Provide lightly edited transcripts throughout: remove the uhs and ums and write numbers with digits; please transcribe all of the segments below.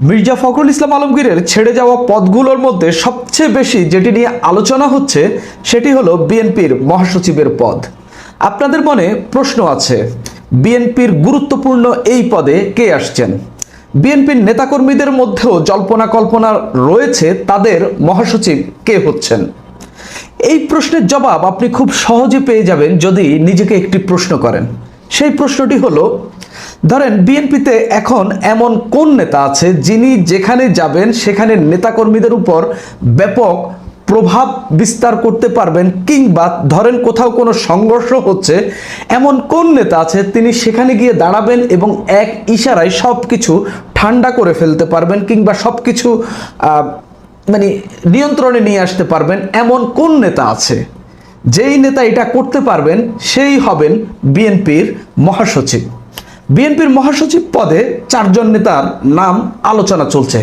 মির্জা ফখরুল ইসলাম আলমগীরের ছেড়ে যাওয়া পদগুলোর মধ্যে সবচেয়ে বেশি যেটি নিয়ে আলোচনা হচ্ছে সেটি হলো বিএনপির মহাসচিবের পদ। আপনাদের মনে প্রশ্ন আছে, বিএনপির গুরুত্বপূর্ণ এই পদে কে আসছেন? বিএনপির নেতাকর্মীদের মধ্যেও জল্পনা কল্পনা রয়েছে তাদের মহাসচিব কে হচ্ছেন। এই প্রশ্নের জবাব আপনি খুব সহজে পেয়ে যাবেন যদি নিজেকে একটি প্রশ্ন করেন। সেই প্রশ্নটি হলো, ধরেন বিএনপিতে এখন এমন কোন নেতা আছে যিনি যেখানে যাবেন সেখানে নেতাকর্মীদের উপর ব্যাপক প্রভাব বিস্তার করতে পারবেন, কিংবা ধরেন কোথাও কোনো সংঘর্ষ হচ্ছে, এমন কোন নেতা আছে তিনি সেখানে গিয়ে দাঁড়াবেন এবং এক ইশারায় সব কিছু ঠান্ডা করে ফেলতে পারবেন, কিংবা সব কিছু নিয়ন্ত্রণে নিয়ে আসতে পারবেন? এমন কোন নেতা আছে? যেই নেতা এটা করতে পারবেন সেই হবেন বিএনপির মহাসচিব। বিএনপির মহাসচিব পদে 4 জন নেতার নাম আলোচনা চলছে।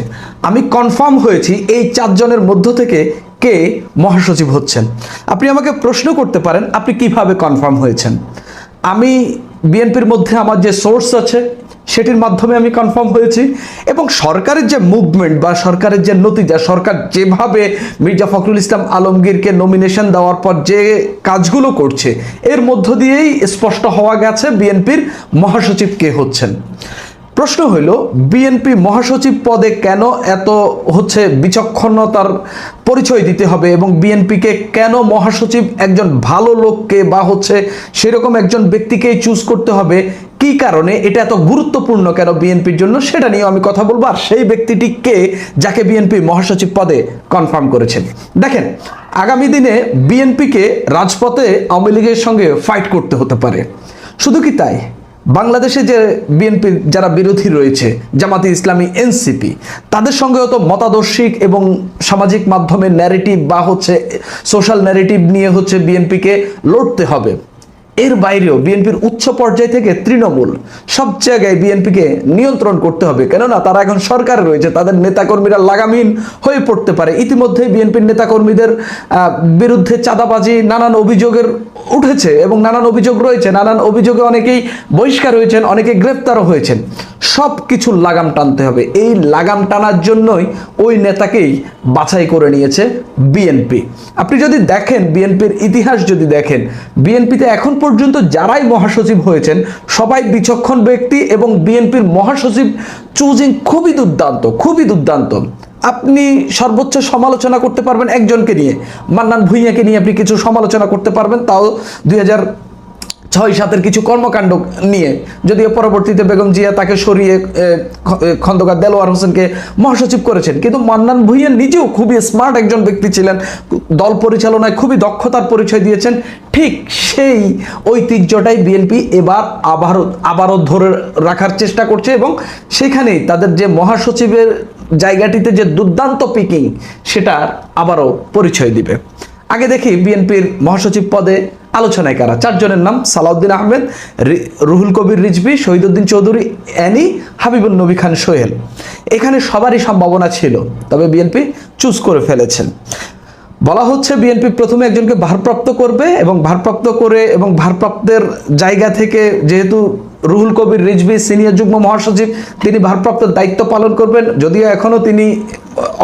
আমি কনফার্ম হয়েছি এই 4 জনের মধ্য থেকে কে মহাসচিব হচ্ছেন। আপনি আমাকে প্রশ্ন করতে পারেন, আপনি কিভাবে কনফার্ম হয়েছেন? আমি বিএনপির মধ্যে আমার যে সোর্স আছে সেটির মাধ্যমে আমি কনফার্ম হয়েছি, এবং সরকারের যে মুভমেন্ট বা সরকারের যে নতিজা, সরকার যেভাবে মির্জা ফখরুল ইসলাম আলমগীরকে নমিনেশন দেওয়ার পর যে কাজগুলো করছে এর মধ্য দিয়েই স্পষ্ট হওয়া গেছে বিএনপির মহাসচিব কে হচ্ছেন। প্রশ্ন হইল, বিএনপি মহাসচিব পদে কেন এত বিচক্ষণতার পরিচয় দিতে হবে, এবং বিএনপিকে কেন মহাসচিব একজন ভালো লোককে বা সেরকম একজন ব্যক্তিকেই চুজ করতে হবে, কি কারণে এটা এত গুরুত্বপূর্ণ কেন বিএনপির জন্য, সেটা নিয়ে আমি কথা বলবো। আর সেই ব্যক্তিটি কে যাকে বিএনপি মহাসচিব পদে কনফার্ম করেছেন। দেখেন, আগামী দিনে বিএনপিকে রাজপথে আওয়ামী লীগের সঙ্গে ফাইট করতে হতে পারে। শুধু কি তাই, বাংলাদেশে যে বিএনপির যারা বিরোধী রয়েছে, জামাতে ইসলামী, এনসিপি, তাদের সঙ্গেও তো মতাদর্শিক এবং সামাজিক মাধ্যমের ন্যারেটিভ বা সোশ্যাল ন্যারেটিভ নিয়ে বিএনপিকে লড়তে হবে। এর বাইরেও বিএনপির উচ্চ পর্যায় থেকে তৃণমূল সব জায়গায় বিএনপিকে নিয়ন্ত্রণ করতে হবে, কেননা তারা এখন সরকারে রয়েছে, তাদের নেতাকর্মীরা লাগামহীন হয়ে পড়তে পারে। ইতিমধ্যে বিএনপির নেতাকর্মীদের বিরুদ্ধে চাঁদাবাজি নানান অভিযোগের উঠেছে এবং নানান অভিযোগ রয়েছে, নানান অভিযোগে অনেকেই বহিষ্কার হয়েছেন, অনেকে গ্রেফতারও হয়েছেন। সব কিছুর লাগাম টানতে হবে। এই লাগাম টানার জন্যই ওই নেতাকেই বাছাই করে নিয়েছে বিএনপি। আপনি যদি দেখেন, বিএনপির ইতিহাস যদি দেখেন, বিএনপিতে এখন পর্যন্ত যারাই মহাসচিব হয়েছেন সবাই বিচক্ষণ ব্যক্তি, এবং বিএনপির মহাসচিব চুজিং খুবই দুর্দান্ত, খুবই দুর্দান্ত। আপনি সর্বোচ্চ সমালোচনা করতে পারবেন একজনকে নিয়ে, মান্নান ভূঁইয়াকে নিয়ে আপনি কিছু সমালোচনা করতে পারবেন, তাও 2006-07 কিছু কর্মকাণ্ড নিয়ে, যদিও পরবর্তীতে বেগম জিয়া তাকে সরিয়ে খন্দকার দেলোয়ার হোসেনকে মহাসচিব করেছেন। কিন্তু মান্নান ভূঁইয়া নিজেও খুবই স্মার্ট একজন ব্যক্তি ছিলেন, দল পরিচালনায় খুবই দক্ষতার পরিচয় দিয়েছেন। ঠিক সেই ঐতিহ্যটাই বিএনপি এবার আবারও ধরে রাখার চেষ্টা করছে, এবং সেখানেই তাদের যে মহাসচিবের জায়গাটিতে যে দুর্দান্ত পিকিং, সেটা আবারও পরিচয় দিবে। আগে দেখি বিএনপির মহাসচিব পদে আলোচনায় কারা। 4 জনের নাম: সালাউদ্দিন আহমেদ, রুহুল কবির রিজভী, শহীদুদ্দিন চৌধুরী অ্যানি, হাবিবুন নবী খান সোহেল। এখানে সবারই সম্ভাবনা ছিল, তবে বিএনপি চুজ করে ফেলেছেন। বলা হচ্ছে বিএনপি প্রথমে একজনকে ভারপ্রাপ্ত করবে, এবং ভারপ্রাপ্তের জায়গা থেকে, যেহেতু রুহুল কবির রিজভী সিনিয়র যুগ্ম মহাসচিব, তিনি ভারপ্রাপ্ত দায়িত্ব পালন করবেন, যদিও এখনও তিনি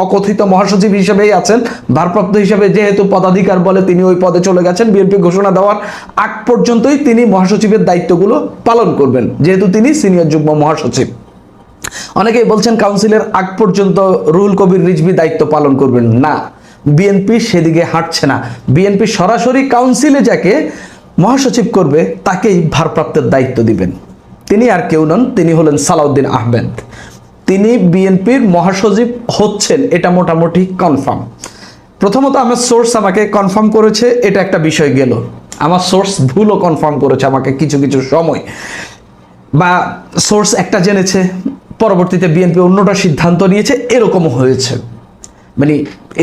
অকথিত মহাসচিব হিসেবেই আছেন। ভারপ্রাপ্ত হিসেবে যেহেতু পদাধিকার বলে তিনি ওই পদে চলে গেছেন, বিএনপি ঘোষণা দেওয়ার আগ পর্যন্তই তিনি মহাসচিবের দায়িত্বগুলো পালন করবেন, যেহেতু তিনি সিনিয়র যুগ্ম মহাসচিব। অনেকেই বলছেন কাউন্সিলের আগ পর্যন্ত রুহুল কবির রিজভী দায়িত্ব পালন করবেন। না, বিএনপি সেদিকে হাঁটছে না। বিএনপি সরাসরি কাউন্সিলে যাকে মহাসচিব করবে তাকেই ভারপ্রাপ্তের দায়িত্ব দিবেন। তিনি আর কেউ নন, তিনি হলেন সালাউদ্দিন আহমেদ। তিনি বিএনপির মহাসচিব হচ্ছেন, এটা মোটামুটি কনফার্ম। প্রথমত আমার সোর্স আমাকে কনফার্ম করেছে, এটা একটা বিষয় গেল। আমার সোর্স ভুলও কনফার্ম করেছে আমাকে কিছু কিছু সময়, বা সোর্স একটা জেনেছে, পরবর্তীতে বিএনপি অন্যটা সিদ্ধান্ত নিয়েছে, এরকমও হয়েছে।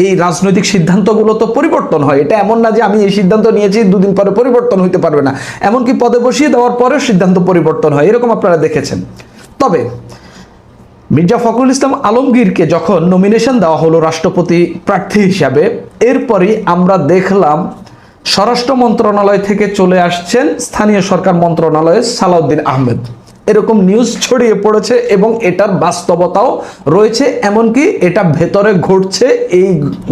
এই রাজনৈতিক সিদ্ধান্তগুলো তো পরিবর্তন হয়, এটা এমন না যে আমি এই সিদ্ধান্ত নিয়েছি 2 দিন পরে পরিবর্তন হইতে পারবে না। এমনকি পদে বসিয়ে দেওয়ার পরেও সিদ্ধান্ত পরিবর্তন হয়, এরকম আপনারা দেখেছেন। তবে মির্জা ফখরুল ইসলাম আলমগীরকে যখন নমিনেশন দেওয়া হলো রাষ্ট্রপতি প্রার্থী হিসাবে, এরপরই আমরা দেখলাম স্বরাষ্ট্র মন্ত্রণালয় থেকে চলে আসছেন স্থানীয় সরকার মন্ত্রণালয়ে সালাউদ্দিন আহমেদ। এরকম নিউজ ছড়িয়ে পড়েছে এবং এটার বাস্তবতাও রয়েছে, এমনকি এটা ভেতরে ঘটছে। এই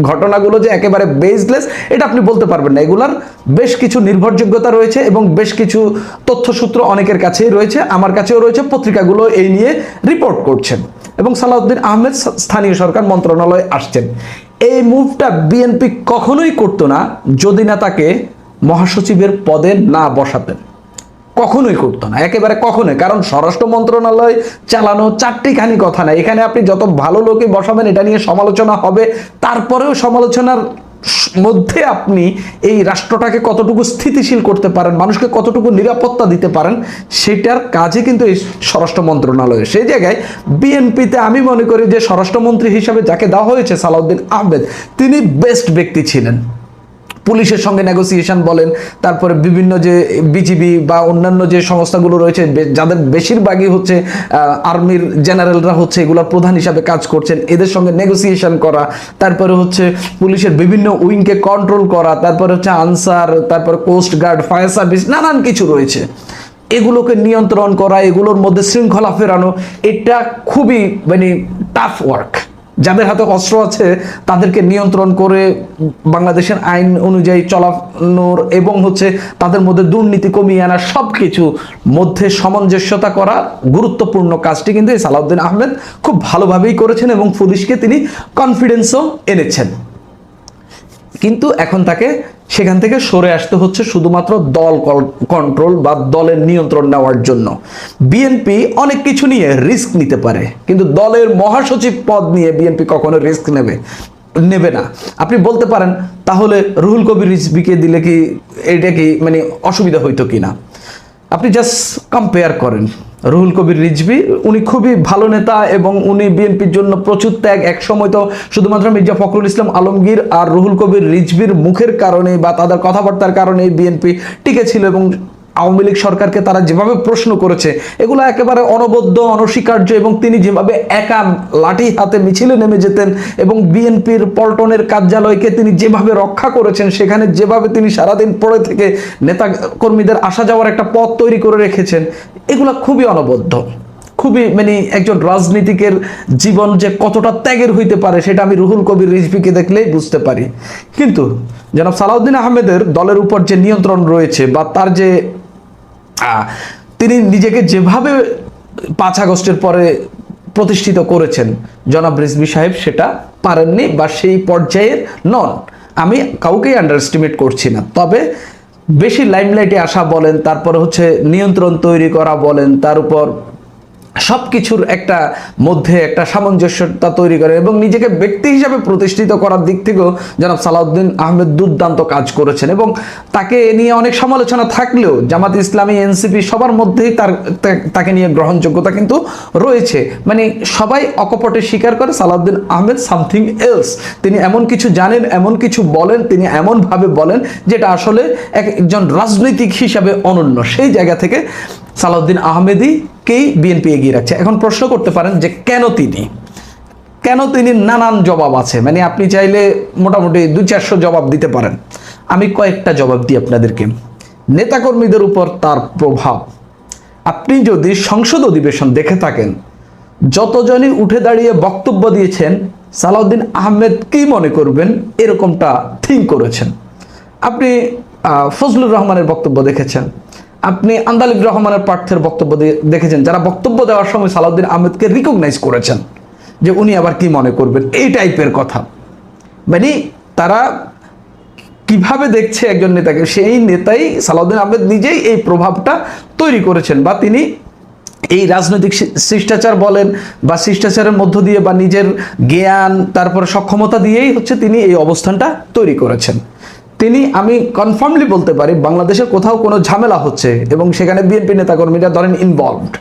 ঘটনাগুলো যে একেবারে বেসলেস এটা আপনি বলতে পারবেন না। এগুলার বেশ কিছু নির্ভরযোগ্যতা রয়েছে এবং বেশ কিছু তথ্যসূত্র অনেকের কাছেই রয়েছে, আমার কাছেও রয়েছে। পত্রিকাগুলো এই নিয়ে রিপোর্ট করছেন এবং সালাউদ্দিন আহমেদ স্থানীয় সরকার মন্ত্রণালয়ে আসছেন। এই মুভটা বিএনপি কখনোই করতো না যদি না তাকে মহাসচিবের পদে না বসাতেন। কখনোই করতো না, একেবারে কখনোই। কারণ স্বরাষ্ট্র মন্ত্রণালয় চালানো চারটিখানি কথা না। এখানে আপনি যত ভালো লোকই বসাবেন এটা নিয়ে সমালোচনা হবে, তারপরেও সমালোচনার মধ্যে আপনি এই রাষ্ট্রটাকে কতটুকু স্থিতিশীল করতে পারেন, মানুষকে কতটুকু নিরাপত্তা দিতে পারেন, সেটার কাজে কিন্তু এই স্বরাষ্ট্র মন্ত্রণালয়। সেই জায়গায় বিএনপিতে আমি মনে করি যে স্বরাষ্ট্রমন্ত্রী হিসাবে যাকে দেওয়া হয়েছে সালাউদ্দিন আহমেদ, তিনি বেস্ট ব্যক্তি ছিলেন। পুলিশের সঙ্গে নেগোসিয়েশন বলেন, তারপরে বিভিন্ন যে বিজিবি বা অন্যান্য যে সংস্থাগুলো রয়েছে যাদের বেশিরভাগই হচ্ছে আর্মির জেনারেলরা হচ্ছে এগুলোর প্রধান হিসাবে কাজ করছেন, এদের সঙ্গে নেগোসিয়েশন করা, তারপরে হচ্ছে পুলিশের বিভিন্ন উইংকে কন্ট্রোল করা, তারপরে হচ্ছে আনসার, তারপরে কোস্ট গার্ড, ফায়ার সার্ভিস, নানান কিছু রয়েছে, এগুলোকে নিয়ন্ত্রণ করা, এগুলোর মধ্যে শৃঙ্খলা ফেরানো, এটা খুবই মানে টাফ ওয়ার্ক। যাদের হাতে অস্ত্র আছে তাদেরকে নিয়ন্ত্রণ করে বাংলাদেশের আইন অনুযায়ী চলানোর এবং হচ্ছে তাদের মধ্যে দুর্নীতি কমিয়ে আনার সব কিছু মধ্যে সামঞ্জস্যতা করা গুরুত্বপূর্ণ কাজটি কিন্তু এই সালাউদ্দিন আহমেদ খুব ভালোভাবেই করেছেন এবং পুলিশকে তিনি কনফিডেন্সও এনেছেন। কিন্তু এখন তাকে সেখান থেকে সরে আসতে হচ্ছে শুধুমাত্র দল কন্ট্রোল বা দলের নিয়ন্ত্রণ নেওয়ার জন্য। বিএনপি অনেক কিছু নিয়ে রিস্ক নিতে পারে, কিন্তু দলের মহাসচিব পদ নিয়ে বিএনপি কখনো রিস্ক নেবে না। আপনি বলতে পারেন তাহলে রুহুল কবির রিজভীকে দিলে কি এটা কি মানে অসুবিধা হইতো কিনা? আপনি জাস্ট কম্পেয়ার করেন। রুহুল কবির রিজভী উনি খুবই ভালো নেতা এবং উনি বিএনপির জন্য প্রচুর ত্যাগ, এক সময় তো শুধুমাত্র মির্জা ফখরুল ইসলাম আলমগীর আর রুহুল কবির রিজভীর মুখের কারণে বা তাদের কথাবার্তার কারণে বিএনপি টিকে ছিল এবং আওয়ামী লীগ সরকারকে তারা যেভাবে প্রশ্ন করেছে এগুলো একেবারে অনবদ্য, অনস্বীকার্য। এবং তিনি যেভাবে একা লাঠি হাতে মিছিলে নেমে যেতেন এবং বিএনপির পল্টনের কার্যালয়কে তিনি যেভাবে রক্ষা করেছেন, সেখানে যেভাবে তিনি সারাদিন পড়ে থেকে নেতা কর্মীদের আসা যাওয়ার একটা পথ তৈরি করে রেখেছেন, এগুলো খুবই অনবদ্য। খুবই মানে একজন রাজনীতিকের জীবন যে কতটা ত্যাগের হইতে পারে সেটা আমি রুহুল কবির রিজভীকে দেখলেই বুঝতে পারি। কিন্তু জনাব সালাউদ্দিন আহমেদের দলের উপর যে নিয়ন্ত্রণ রয়েছে বা তার যে তিনি নিজেকে যেভাবে 5 আগস্টের পরে প্রতিষ্ঠিত করেছেন, জনাব রিজভী সাহেব সেটা পারেননি বা সেই পর্যায়ের নন। আমি কাউকেই আন্ডারএস্টিমেট করছি না, তবে বেশি লাইমলাইটে আসা বলেন, তারপরে হচ্ছে নিয়ন্ত্রণ তৈরি করা বলেন, তার উপর সব কিছুর একটা মধ্যে একটা সামঞ্জস্যতা তৈরি করে এবং নিজেকে ব্যক্তি হিসাবে প্রতিষ্ঠিত করার দিক থেকেও জনাব সালাউদ্দিন আহমেদ দুর্দান্ত কাজ করেছেন। এবং তাকে নিয়ে অনেক সমালোচনা থাকলেও জামাত ইসলামী, এনসিপি সবার মধ্যেই তাকে নিয়ে গ্রহণযোগ্যতা কিন্তু রয়েছে। মানে সবাই অকপটে স্বীকার করে সালাউদ্দিন আহমেদ সামথিং এলস। তিনি এমন কিছু জানেন, এমন কিছু বলেন, তিনি এমনভাবে বলেন যেটা আসলে একজন রাজনৈতিক হিসাবে অনন্য। সেই জায়গা থেকে সালাউদ্দিন আহমেদকেই বিএনপি এগিয়ে রাখছে। এখন প্রশ্ন করতে পারেন যে কেন তিনি? নানান জবাব আছে, মানে আপনি চাইলে মোটামুটি 200-400 জবাব দিতে পারেন। আমি কয়েকটা জবাব দিই আপনাদেরকে। নেতাকর্মীদের উপর তার প্রভাব। আপনি যদি সংসদ অধিবেশন দেখে থাকেন, যতজনই উঠে দাঁড়িয়ে বক্তব্য দিয়েছেন সালাউদ্দিন আহমেদ কি মনে করবেন এরকমটা থিঙ্ক করেছেন। আপনি ফজলুর রহমানের বক্তব্য দেখেছেন, আপনি আন্দালিব রহমানের প্রার্থীর বক্তব্য দেখেছেন, যারা বক্তব্য দেওয়ার সময় সালাউদ্দিন আহমেদকে রিকগনাইজ করেছেন যে উনি আবার কি মনে করবেন, এই টাইপের কথা। মানে তারা কিভাবে দেখছে একজন নেতাকে, সেই নেতাই সালাউদ্দিন আহমেদ নিজেই এই প্রভাবটা তৈরি করেছেন বা তিনি এই রাজনৈতিক শিষ্টাচার বলেন বা শিষ্টাচারের মধ্য দিয়ে বা নিজের জ্ঞান তারপরে সক্ষমতা দিয়েই হচ্ছে তিনি এই অবস্থানটা তৈরি করেছেন। আমি কনফার্মলি বলতে পারি বাংলাদেশের কোথাও কোনো ঝামেলা হচ্ছে এবং সেখানে বিএনপি নেতাকর্মীরা ধরেন ইনভলভড,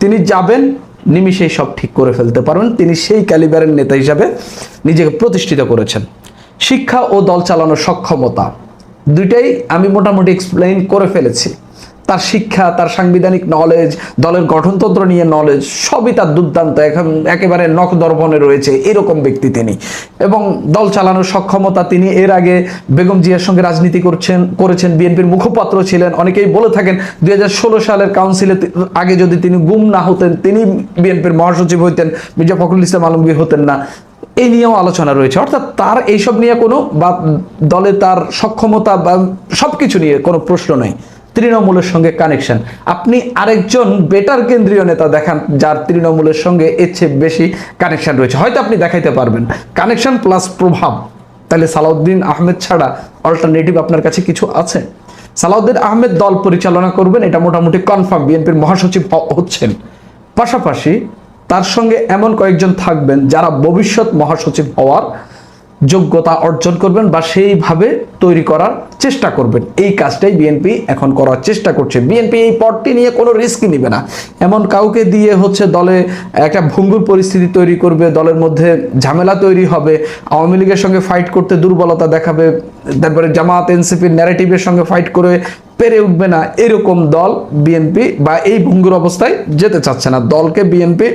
তিনি যাবেন নিমিষেই সব ঠিক করে ফেলতে পারবেন। তিনি সেই ক্যালিবারের নেতা হিসাবে নিজেকে প্রতিষ্ঠিত করেছেন। শিক্ষা ও দল চালানোর সক্ষমতা, দুইটাই আমি মোটামুটি এক্সপ্লেইন করে ফেলেছি। তার শিক্ষা, তার সাংবিধানিক নলেজ, দলের গঠনতন্ত্র নিয়ে নলেজ সবই তার দুর্দান্ত, এখন একেবারে নখ দর্পণে রয়েছে এরকম ব্যক্তি তিনি। এবং দল চালানোর সক্ষমতা, তিনি এর আগে বেগম জিয়ার সঙ্গে রাজনীতি করেছেন, বিএনপির মুখপাত্র ছিলেন। অনেকেই বলে থাকেন 2016 সালের কাউন্সিলে আগে যদি তিনি গুম না হতেন, তিনি বিএনপির মহাসচিব হইতেন, মির্জা ফখরুল ইসলাম আলমগীর হতেন না। এই নিয়েও আলোচনা রয়েছে। অর্থাৎ তার এইসব নিয়ে কোনো বা দলে তার সক্ষমতা বা সবকিছু নিয়ে কোনো প্রশ্ন নেই। তৃণমূলের সঙ্গে কানেকশন, আপনি আরেকজন বেটার কেন্দ্রীয় নেতা দেখান যার তৃণমূলের সঙ্গে এর চেয়ে বেশি কানেকশন রয়েছে, হয়তো আপনি দেখাইতে পারবেন। কানেকশন প্লাস প্রভাব, তাহলে সালাউদ্দিন আহমেদ ছাড়া অল্টারনেটিভ আপনার কাছে কিছু আছে? সালাউদ্দিন আহমেদ দল পরিচালনা করবেন, এটা মোটামুটি কনফার্ম, বিএনপির মহাসচিব হচ্ছেন। পাশাপাশি তার সঙ্গে এমন কয়েকজন থাকবেন যারা ভবিষ্যৎ মহাসচিব হওয়ার যোগ্যতা অর্জন করবেন বা সেইভাবে তৈরি করার চেষ্টা করবেন। এই কাজটাই বিএনপি এখন করার চেষ্টা করছে। বিএনপি এই পদটি নিয়ে কোনো রিস্কই নেবে না। এমন কাউকে দিয়ে দলে একটা ভঙ্গুর পরিস্থিতি তৈরি করবে, দলের মধ্যে ঝামেলা তৈরি হবে, আওয়ামী লীগের সঙ্গে ফাইট করতে দুর্বলতা দেখাবে, তারপরে জামাত এনসিপির ন্যারেটিভের সঙ্গে ফাইট করে পেরে উঠবে না, এরকম দল বিএনপি বা এই ভঙ্গুর অবস্থায় যেতে চাচ্ছে না। দলকে বিএনপি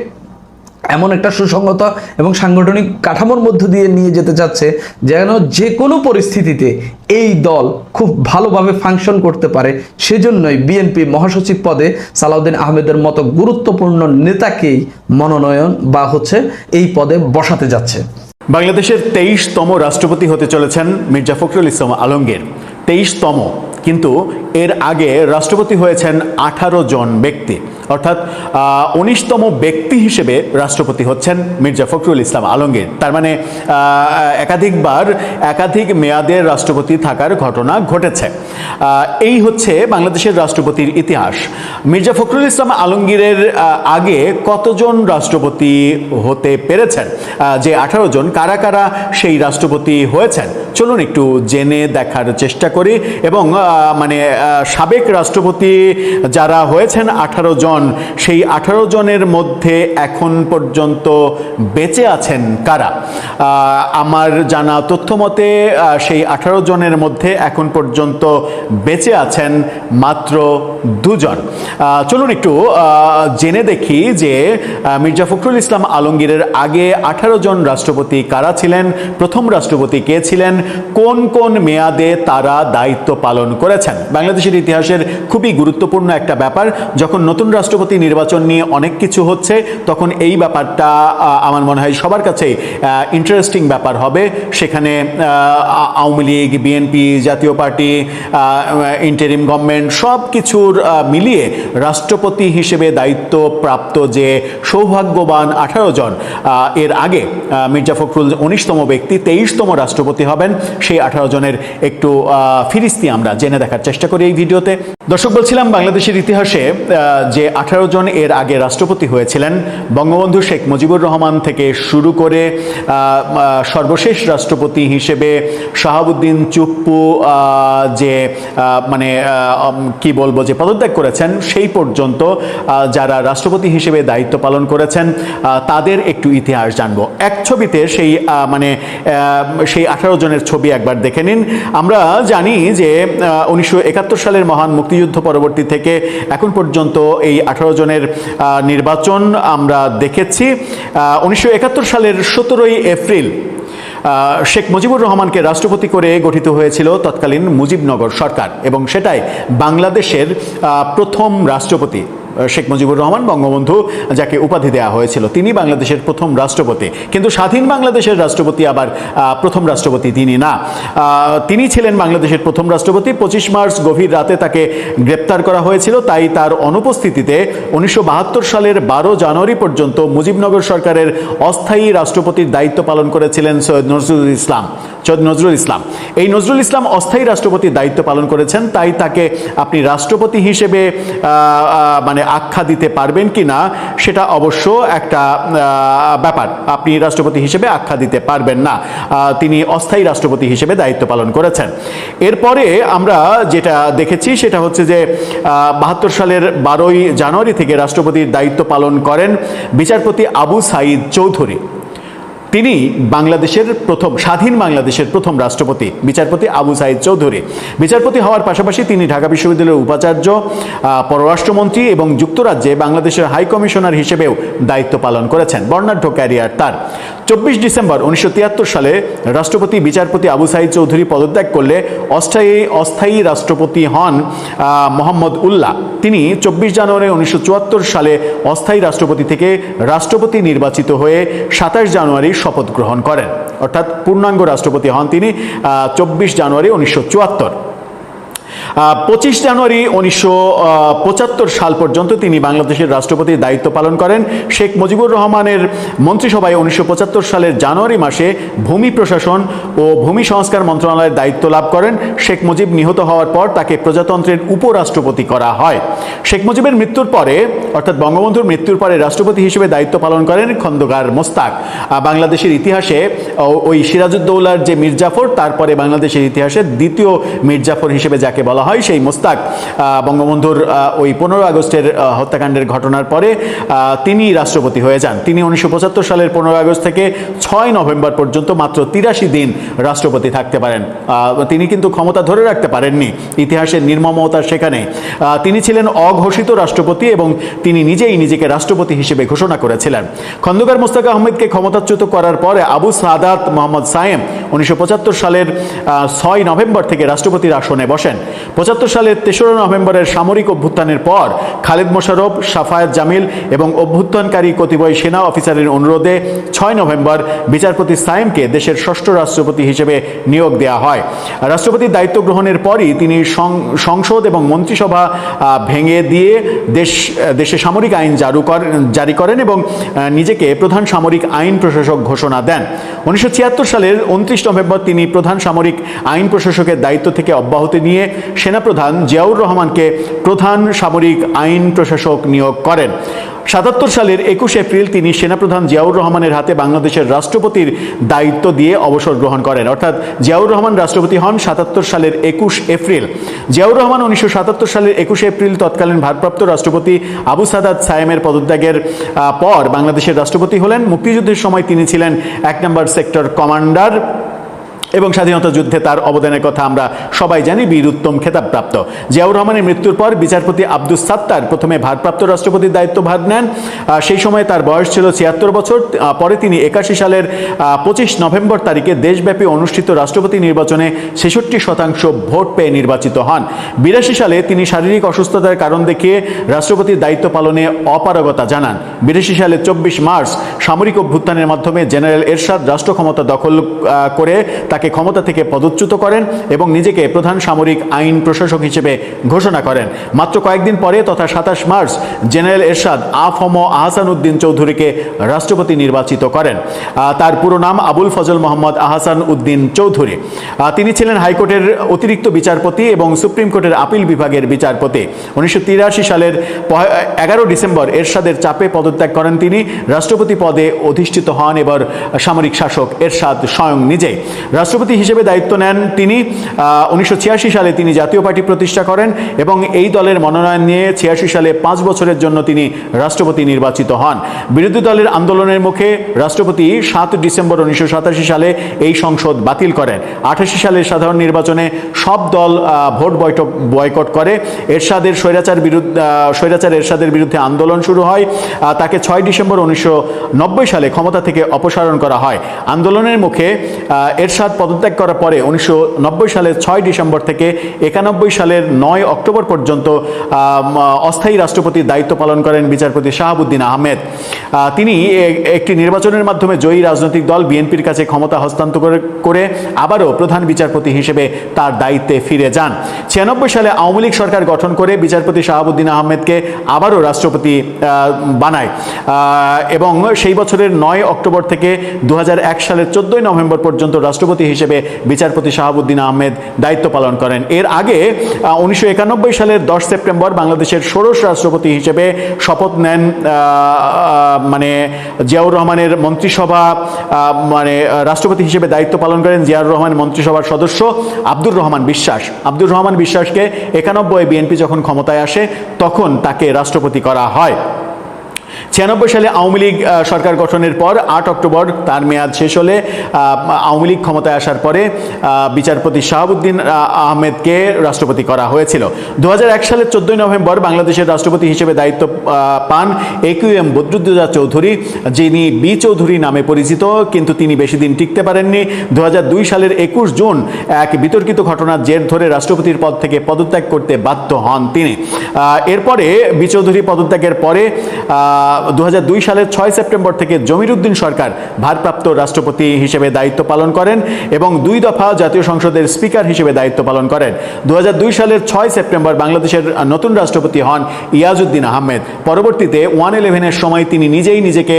এমন একটা সুসংগত এবং সাংগঠনিক কাঠামোর মধ্য দিয়ে নিয়ে যেতে চাচ্ছে যেন যে কোনো পরিস্থিতিতে এই দল খুব ভালোভাবে ফাংশন করতে পারে। সেজন্যই বিএনপি মহাসচিব পদে সালাউদ্দিন আহমেদের মতো গুরুত্বপূর্ণ নেতাকেই মনোনয়ন বা এই পদে বসাতে যাচ্ছে। বাংলাদেশের 23তম রাষ্ট্রপতি হতে চলেছেন মির্জা ফখরুল ইসলাম আলমগীর। 23তম, কিন্তু এর আগে রাষ্ট্রপতি হয়েছেন 18 জন ব্যক্তি, অর্থাৎ 19তম ব্যক্তি হিসেবে রাষ্ট্রপতি হচ্ছেন মির্জা ফখরুল ইসলাম আলমগীর। তার মানে একাধিকবার একাধিক মেয়াদের রাষ্ট্রপতি থাকার ঘটনা ঘটেছে। এই হচ্ছে বাংলাদেশের রাষ্ট্রপতির ইতিহাস। মির্জা ফখরুল ইসলাম আলমগীরের আগে কতজন রাষ্ট্রপতি হতে পেরেছেন, যে 18 জন, কারা কারা সেই রাষ্ট্রপতি হয়েছেন, চলুন একটু জেনে দেখার চেষ্টা করি। এবং সাবেক রাষ্ট্রপতি যারা হয়েছেন 18 জন, সেই 18 জনের মধ্যে এখন পর্যন্ত বেঁচে আছেন কারা? আমার জানা তথ্য মতে সেই 18 জনের মধ্যে এখন পর্যন্ত বেঁচে আছেন মাত্র 2 জন। চলুন একটু জেনে দেখি যে মির্জা ফখরুল ইসলাম আলমগীরের আগে 18 জন রাষ্ট্রপতি কারা ছিলেন, প্রথম রাষ্ট্রপতি কে ছিলেন, কোন কোন মেয়াদে তারা দায়িত্ব পালন করেছেন। বাংলাদেশের ইতিহাসের খুবই গুরুত্বপূর্ণ একটা ব্যাপার। যখন নতুন রাষ্ট্রপতি নির্বাচন নিয়ে অনেক কিছু হচ্ছে, তখন এই ব্যাপারটা আমার মনে হয় সবার কাছে ইন্টারেস্টিং ব্যাপার হবে। সেখানে আওয়ামী লীগ, বিএনপি, জাতীয় পার্টি, ইন্টারিম গভর্নমেন্ট সব কিছুর মিলিয়ে রাষ্ট্রপতি হিসেবে দায়িত্বপ্রাপ্ত যে সৌভাগ্যবান 18 জন, এর আগে মির্জা ফখরুল 19তম ব্যক্তি, 23তম রাষ্ট্রপতি হবেন। সেই 18 জনের একটু ফিরিস্তি আমরা জেনে দেখার চেষ্টা করি এই ভিডিওতে। দর্শক, বলছিলাম বাংলাদেশের ইতিহাসে যে 18 জন এর আগে রাষ্ট্রপতি হয়েছিলেন, বঙ্গবন্ধু শেখ মুজিবুর রহমান থেকে শুরু করে সর্বশেষ রাষ্ট্রপতি হিসেবে শাহাবুদ্দিন চুপ্পু যে কি বলবো যে পদত্যাগ করেছেন, সেই পর্যন্ত যারা রাষ্ট্রপতি হিসেবে দায়িত্ব পালন করেছেন তাদের একটু ইতিহাস জানবো। এক ছবিতে সেই সেই 18 জনের ছবি একবার দেখে নিন। আমরা জানি যে 1971 সালের মহান মুক্তিযুদ্ধ পরবর্তী থেকে এখন পর্যন্ত এই 18 জনের নির্বাচন আমরা দেখেছি। 1971 সালের 17ই এপ্রিল শেখ মুজিবুর রহমানকে রাষ্ট্রপতি করে গঠিত হয়েছিল তৎকালীন মুজিবনগর সরকার, এবং সেটাই বাংলাদেশের প্রথম রাষ্ট্রপতি। শেখ মুজিবুর রহমান, বঙ্গবন্ধু যাকে উপাধি দেওয়া হয়েছিল, তিনি বাংলাদেশের প্রথম রাষ্ট্রপতি। কিন্তু স্বাধীন বাংলাদেশের রাষ্ট্রপতি আবার প্রথম রাষ্ট্রপতি তিনি না। তিনি ছিলেন বাংলাদেশের প্রথম রাষ্ট্রপতি। 25 মার্চ গভীর রাতে তাকে গ্রেপ্তার করা হয়েছিল, তাই তার অনুপস্থিতিতে 1972 সালের 12 জানুয়ারি পর্যন্ত মুজিবনগর সরকারের অস্থায়ী রাষ্ট্রপতির দায়িত্ব পালন করেছিলেন সৈয়দ নজরুল ইসলাম। এই নজরুল ইসলাম অস্থায়ী রাষ্ট্রপতির দায়িত্ব পালন করেছেন, তাই তাকে আপনি রাষ্ট্রপতি হিসেবে আখ্যা দিতে পারবেন কি না সেটা অবশ্য একটা ব্যাপার। আপনি রাষ্ট্রপতি হিসেবে আখ্যা দিতে পারবেন না, তিনি অস্থায়ী রাষ্ট্রপতি হিসেবে দায়িত্ব পালন করেছেন। এরপরে আমরা যেটা দেখেছি সেটা হচ্ছে যে 72 সালের 12ই জানুয়ারি থেকে রাষ্ট্রপতির দায়িত্ব পালন করেন বিচারপতি আবু সাঈদ চৌধুরী। তিনি বাংলাদেশের প্রথম স্বাধীন বাংলাদেশের প্রথম রাষ্ট্রপতি বিচারপতি আবু সাইদ চৌধুরী। বিচারপতি হওয়ার পাশাপাশি তিনি ঢাকা বিশ্ববিদ্যালয়ের উপাচার্য, পররাষ্ট্রমন্ত্রী এবং যুক্তরাজ্যে বাংলাদেশের হাই কমিশনার হিসেবেও দায়িত্ব পালন করেছেন। বর্ণাঢ্য ক্যারিয়ার তার। 24 ডিসেম্বর 1973 সালে রাষ্ট্রপতি বিচারপতি আবু সাইদ চৌধুরী পদত্যাগ করলে অস্থায়ী রাষ্ট্রপতি হন মোহাম্মদ উল্লাহ। তিনি 24 জানুয়ারি 1974 সালে অস্থায়ী রাষ্ট্রপতি থেকে রাষ্ট্রপতি নির্বাচিত হয়ে 27 জানুয়ারি শপথ গ্রহণ করেন, অর্থাৎ পূর্ণাঙ্গ রাষ্ট্রপতি হন তিনি 24 জানুয়ারি 1974। 25 জানুয়ারি 1975 সাল পর্যন্ত তিনি বাংলাদেশের রাষ্ট্রপতির দায়িত্ব পালন করেন। শেখ মুজিবুর রহমানের মন্ত্রিসভায় 1975 সালের জানুয়ারি মাসে ভূমি প্রশাসন ও ভূমি সংস্কার মন্ত্রণালয়ের দায়িত্ব লাভ করেন। শেখ মুজিব নিহত হওয়ার পর তাকে প্রজাতন্ত্রের উপরাষ্ট্রপতি করা হয়। শেখ মুজিবের মৃত্যুর পরে, অর্থাৎ বঙ্গবন্ধুর মৃত্যুর পরে রাষ্ট্রপতি হিসেবে দায়িত্ব পালন করেন খন্দকার মোস্তাক। বাংলাদেশের ইতিহাসে ওই সিরাজউদ্দৌলার যে মীর জাফর, তারপরে বাংলাদেশের ইতিহাসে দ্বিতীয় মীর জাফর হিসেবে যাকে বলা হয়, সেই মোস্তাক বঙ্গবন্ধুর ওই 15 আগস্টের হত্যাকাণ্ডের ঘটনার পরে তিনি রাষ্ট্রপতি হয়ে যান। তিনি 1975 সালের 15 আগস্ট থেকে 6 নভেম্বর পর্যন্ত মাত্র 83 দিন রাষ্ট্রপতি থাকতে পারেন। তিনি কিন্তু ক্ষমতা ধরে রাখতে পারেননি। ইতিহাসের নির্মমতা সেখানে। তিনি ছিলেন অঘোষিত রাষ্ট্রপতি এবং তিনি নিজেই নিজেকে রাষ্ট্রপতি হিসেবে ঘোষণা করেছিলেন। খন্দকার মোস্তাক আহমেদকে ক্ষমতাচ্যুত করার পরে আবু সাদাত মোহাম্মদ সায়েম 1975 সালের 6 নভেম্বর থেকে রাষ্ট্রপতির আসনে বসেন। 75 সালের 3রা নভেম্বরের সামরিক অভ্যুত্থানের পর খালেদ মোশাররফ, সাফায়াত জামিল এবং অভ্যুত্থানকারী কতিপয় সেনা অফিসারের অনুরোধে 6 নভেম্বর বিচারপতি সায়েমকে দেশের ষষ্ঠ রাষ্ট্রপতি হিসেবে নিয়োগ দেওয়া হয়। রাষ্ট্রপতির দায়িত্ব গ্রহণের পরই তিনি সংসদ এবং মন্ত্রিসভা ভেঙে দিয়ে দেশে সামরিক আইন জারি করেন এবং নিজেকে প্রধান সামরিক আইন প্রশাসক ঘোষণা দেন। 1976 সালের 29 নভেম্বর তিনি প্রধান সামরিক আইন প্রশাসকের দায়িত্ব থেকে অব্যাহতি নিয়ে সেনাপ্রধান জিয়াউর রহমানকে প্রধান সামরিক আইন প্রশাসক নিয়োগ করেন। 77 সালের 21 এপ্রিল তিনি সেনাপ্রধান জিয়াউর রহমানের হাতে বাংলাদেশের রাষ্ট্রপতির দায়িত্ব দিয়ে অবসর গ্রহণ করেন, অর্থাৎ জিয়াউর রহমান রাষ্ট্রপতি হন 77 সালের 21 এপ্রিল। জিয়াউর রহমান 1977 সালের 21 এপ্রিল তৎকালীন ভারপ্রাপ্ত রাষ্ট্রপতি আবু সাদাত সায়েমের পদত্যাগের পর বাংলাদেশের রাষ্ট্রপতি হলেন। মুক্তিযুদ্ধের সময় তিনি ছিলেন 1 নম্বর সেক্টর কমান্ডার এবং স্বাধীনতা যুদ্ধে তার অবদানের কথা আমরা সবাই জানি, বীর উত্তম খেতাবপ্রাপ্ত। জিয়াউর রহমানের মৃত্যুর পর বিচারপতি আব্দুস সাত্তার প্রথমে ভারপ্রাপ্ত রাষ্ট্রপতির দায়িত্বভার নেন। সেই সময় তার বয়স ছিল 76 বছর। পরে তিনি 81 সালের 25 নভেম্বর তারিখে দেশব্যাপী অনুষ্ঠিত রাষ্ট্রপতি নির্বাচনে 66% ভোট পেয়ে নির্বাচিত হন। 82 সালে তিনি শারীরিক অসুস্থতার কারণ দেখিয়ে রাষ্ট্রপতির দায়িত্ব পালনে অপারগতা জানান। 82 সালের 24 মার্চ সামরিক অভ্যুত্থানের মাধ্যমে জেনারেল এরশাদ রাষ্ট্র ক্ষমতা দখল করে তাকে ক্ষমতা থেকে পদচ্যুত করেন এবং নিজেকে প্রধান সামরিক আইন প্রশাসক হিসেবে ঘোষণা করেন। মাত্র কয়েকদিন পরে তথা 27 মার্চ জেনারেল এরশাদ আফম আহসান উদ্দিন চৌধুরীকে রাষ্ট্রপতি নির্বাচিত করেন। তার পুরো নাম আবুল ফজল মোহাম্মদ আহসান উদ্দিন চৌধুরী। তিনি ছিলেন হাইকোর্টের অতিরিক্ত বিচারপতি এবং সুপ্রিম কোর্টের আপিল বিভাগের বিচারপতি। 1983 সালের 11 ডিসেম্বর এরশাদের চাপে পদত্যাগ করেন তিনি। রাষ্ট্রপতি পদে অধিষ্ঠিত হন এবার সামরিক শাসক এরশাদ স্বয়ং নিজে। রাষ্ট্রপতি হিসেবে দায়িত্ব নেন তিনি। 1986 সালে তিনি জাতীয় পার্টি প্রতিষ্ঠা করেন এবং এই দলের মনোনয়ন নিয়ে 86 সালে 5 বছরের জন্য তিনি রাষ্ট্রপতি নির্বাচিত হন। বিরোধী দলের আন্দোলনের মুখে রাষ্ট্রপতি 7 ডিসেম্বর 1987 সালে এই সংসদ বাতিল করেন। 88 সালের সাধারণ নির্বাচনে সব দল ভোট বয়কট করে। স্বৈরাচার এরশাদের বিরুদ্ধে আন্দোলন শুরু হয়। তাকে 6 ডিসেম্বর 1990 সালে ক্ষমতা থেকে অপসারণ করা হয়। আন্দোলনের মুখে এরশাদ পদত্যাগ করার পরে 1990 সালের 6 ডিসেম্বর থেকে 91 সালের 9 অক্টোবর পর্যন্ত অস্থায়ী রাষ্ট্রপতির দায়িত্ব পালন করেন বিচারপতি শাহাবুদ্দিন আহমেদ। তিনি একটি নির্বাচনের মাধ্যমে জয়ী রাজনৈতিক দল বিএনপির কাছে ক্ষমতা হস্তান্তর করে আবারও প্রধান বিচারপতি হিসেবে তার দায়িত্বে ফিরে যান। 96 সালে আওয়ামী লীগ সরকার গঠন করে বিচারপতি শাহাবুদ্দিন আহমেদকে আবারও রাষ্ট্রপতি বানায় এবং সেই বছরের 9 অক্টোবর থেকে 2001 সালের 14 নভেম্বর পর্যন্ত রাষ্ট্রপতি হিসেবে বিচারপতি শাহাবুদ্দিন আহমেদ দায়িত্ব পালন করেন। এর আগে 1991 সালের 10 সেপ্টেম্বর বাংলাদেশের ষোড়শ রাষ্ট্রপতি হিসেবে শপথ নেন জিয়াউর রহমানের মন্ত্রিসভা রাষ্ট্রপতি হিসেবে দায়িত্ব পালন করেন জিয়াউর রহমান মন্ত্রিসভার সদস্য আব্দুর রহমান বিশ্বাস। আব্দুর রহমান বিশ্বাসকে 91 বিএনপি যখন ক্ষমতায় আসে তখন তাকে রাষ্ট্রপতি করা হয়। 96 সালে আওয়ামী লীগ সরকার গঠনের পর 8 অক্টোবর তার মেয়াদ শেষ হলে আওয়ামী লীগ ক্ষমতায় আসার পরে বিচারপতি শাহাবুদ্দিন আহমেদকে রাষ্ট্রপতি করা হয়েছিল। 2001 সালের 14 নভেম্বর বাংলাদেশের রাষ্ট্রপতি হিসেবে দায়িত্ব পান AQM বদরুদ্দোজা চৌধুরী, যিনি বি চৌধুরী নামে পরিচিত, কিন্তু তিনি বেশি দিন টিকতে পারেননি। 2002 সালের 21 জুন এক বিতর্কিত ঘটনার জের ধরে রাষ্ট্রপতির পদ থেকে পদত্যাগ করতে বাধ্য হন তিনি। এরপরে বি চৌধুরী পদত্যাগের পরে 2002 সালের 6 সেপ্টেম্বর থেকে জমির উদ্দিন সরকার ভারপ্রাপ্ত রাষ্ট্রপতি হিসেবে দায়িত্ব পালন করেন এবং 2 দফা জাতীয় সংসদের স্পিকার হিসেবে দায়িত্ব পালন করেন। 2002 সালের 6 সেপ্টেম্বর বাংলাদেশের নতুন রাষ্ট্রপতি হন ইয়াজউদ্দিন আহমেদ। পরবর্তীতে 111-এর সময় তিনি নিজেই নিজেকে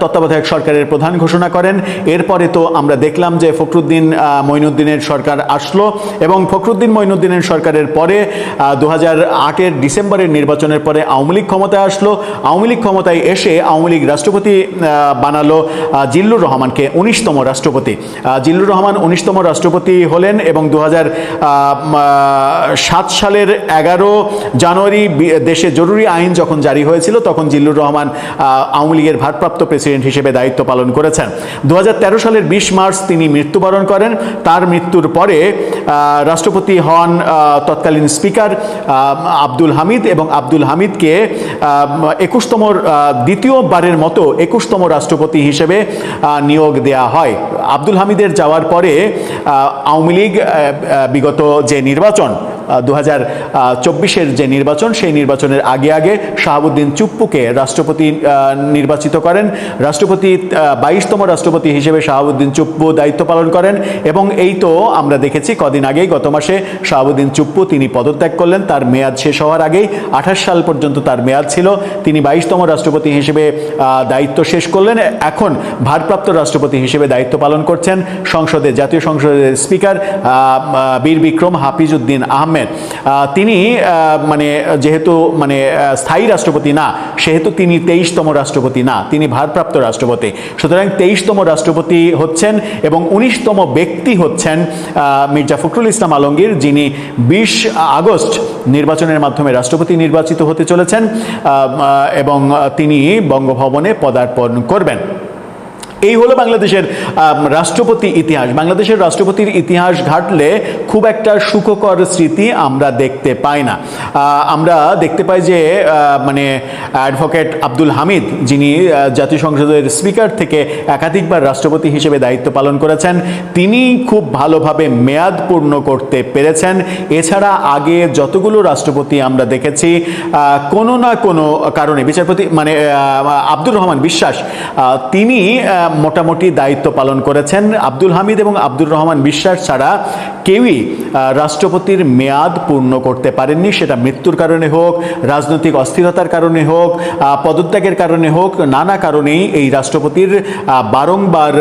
তত্ত্বাবধায়ক সরকারের প্রধান ঘোষণা করেন। এরপরে তো আমরা দেখলাম যে ফখরুদ্দিন মঈনুদ্দিনের সরকার আসলো এবং ফখরুদ্দিন মঈনুদ্দিনের সরকারের পরে 2008-এর ডিসেম্বরের নির্বাচনের পরে আওয়ামী লীগ ক্ষমতায় আসলো। আওয়ামী লীগ ক্ষমতায় এসে আওয়ামী লীগ রাষ্ট্রপতি বানালো জিল্লুর রহমানকে 19তম রাষ্ট্রপতি। জিল্লুর রহমান 19তম রাষ্ট্রপতি হলেন এবং 2007 সালের 11 জানুয়ারি দেশে জরুরি আইন যখন জারি হয়েছিল তখন জিল্লুর রহমান আওয়ামী লীগের ভারপ্রাপ্ত প্রেসিডেন্ট হিসেবে দায়িত্ব পালন করেছেন। 2013 সালের 20 মার্চ তিনি মৃত্যুবরণ করেন। তার মৃত্যুর পরে রাষ্ট্রপতি হন তৎকালীন স্পিকার আব্দুল হামিদ এবং আব্দুল হামিদকে 21তম দ্বিতীয়বারের মতো 21তম রাষ্ট্রপতি হিসেবে নিয়োগ দেয়া হয়। আব্দুল হামিদের যাওয়ার পরে আওয়ামী লীগ বিগত যে নির্বাচন 2024-এর যে নির্বাচন সেই নির্বাচনের আগে আগে শাহাবুদ্দিন চুপ্পুকে রাষ্ট্রপতি নির্বাচিত করেন। রাষ্ট্রপতি 22তম রাষ্ট্রপতি হিসেবে শাহাবুদ্দিন চুপ্পু দায়িত্ব পালন করেন এবং এই তো আমরা দেখেছি কদিন আগেই গত মাসে শাহাবুদ্দিন চুপ্পু তিনি পদত্যাগ করলেন। তার মেয়াদ শেষ হওয়ার আগেই 28 সাল পর্যন্ত তার মেয়াদ ছিল। তিনি 22তম রাষ্ট্রপতি হিসেবে দায়িত্ব শেষ করলেন। এখন ভারপ্রাপ্ত রাষ্ট্রপতি হিসেবে দায়িত্ব পালন করছেন সংসদে জাতীয় সংসদের স্পিকার বীর বিক্রম হাফিজউদ্দিন আহমেদ। তিনি যেহেতু স্থায়ী রাষ্ট্রপতি না, সেহেতু তিনি 23তম রাষ্ট্রপতি না, তিনি ভারপ্রাপ্ত রাষ্ট্রপতি। সুতরাং 23তম রাষ্ট্রপতি হচ্ছেন এবং 19তম ব্যক্তি হচ্ছেন মির্জা ফখরুল ইসলাম আলমগীর, যিনি 20 আগস্ট নির্বাচনের মাধ্যমে রাষ্ট্রপতি নির্বাচিত হতে চলেছেন এবং তিনি বঙ্গভবনে পদার্পণ করবেন। এই হলো বাংলাদেশের রাষ্ট্রপতি ইতিহাস। বাংলাদেশের রাষ্ট্রপতির ইতিহাস ঘাটলে খুব একটা সুখকর স্মৃতি আমরা দেখতে পাই না। আমরা দেখতে পাই যে অ্যাডভোকেট আব্দুল হামিদ, যিনি জাতীয় সংসদের স্পিকার থেকে একাধিকবার রাষ্ট্রপতি হিসেবে দায়িত্ব পালন করেছেন, তিনি খুব ভালোভাবে মেয়াদ পূর্ণ করতে পেরেছেন। এছাড়া আগে যতগুলো রাষ্ট্রপতি আমরা দেখেছি কোনো না কোনো কারণে বিচারপতি আব্দুর রহমান বিশ্বাস তিনি মোটামুটি দায়িত্ব পালন করেছেন। আব্দুল হামিদ এবং আব্দুর রহমান বিশ্বাস ছাড়া কেউই রাষ্ট্রপতির মেয়াদ পূর্ণ করতে পারেননি, সেটা মৃত্যুর কারণে হোক, রাজনৈতিক অস্থিরতার কারণে হোক, পদত্যাগের কারণে হোক, নানা কারণেই এই রাষ্ট্রপতির বারংবার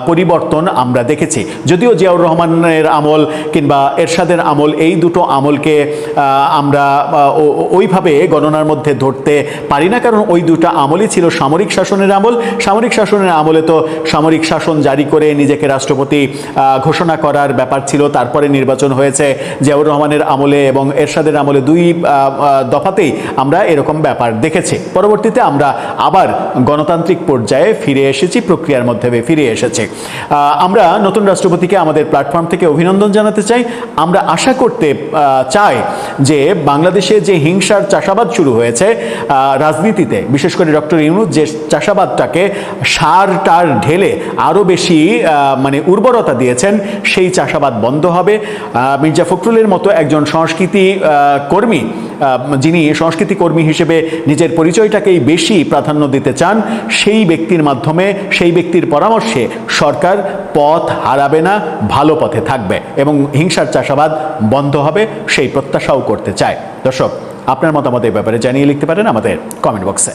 পরিবর্তন আমরা দেখেছি। যদিও জিয়াউর রহমানের আমল কিংবা এরশাদের আমল, এই দুটো আমলকে আমরা ওইভাবে গণনার মধ্যে ধরতে পারি না, কারণ ওই দুটো আমলই ছিল সামরিক শাসনের আমল। সামরিক শাসনের আমলে তো সামরিক শাসন জারি করে নিজেকে রাষ্ট্রপতি ঘোষণা করার ব্যাপার ছিল। তারপরে নির্বাচন হয়েছে জিয়াউর রহমানের আমলে এবং এরশাদের আমলে, 2 দফাতেই আমরা এরকম ব্যাপার দেখেছি। পরবর্তীতে আমরা আবার গণতান্ত্রিক পর্যায়ে ফিরে এসেছি, প্রক্রিয়ার মধ্যে ফিরে এসেছে। আমরা নতুন রাষ্ট্রপতিকে আমাদের প্ল্যাটফর্ম থেকে অভিনন্দন জানাতে চাই। আমরা আশা করতে চাই যে বাংলাদেশে যে হিংসার চাষাবাদ শুরু হয়েছে রাজনীতিতে, বিশেষ করে ডক্টর ইউনূস যে চাষাবাদটাকে সার টার ঢেলে আরও বেশি উর্বরতা দিয়েছেন, সেই চাষাবাদ বন্ধ হবে। মির্জা ফখরুলের মতো একজন সংস্কৃতি কর্মী, যিনি সংস্কৃতি কর্মী হিসেবে নিজের পরিচয়টাকেই বেশি প্রাধান্য দিতে চান, সেই ব্যক্তির মাধ্যমে, সেই ব্যক্তির পরামর্শে সরকার পথ হারাবে না, ভালো পথে থাকবে এবং হিংসার চাষাবাদ বন্ধ হবে, সেই প্রত্যাশাও করতে চায়। দর্শক, আপনার মতামত এই ব্যাপারে জানিয়ে লিখতে পারেন আমাদের কমেন্ট বক্সে।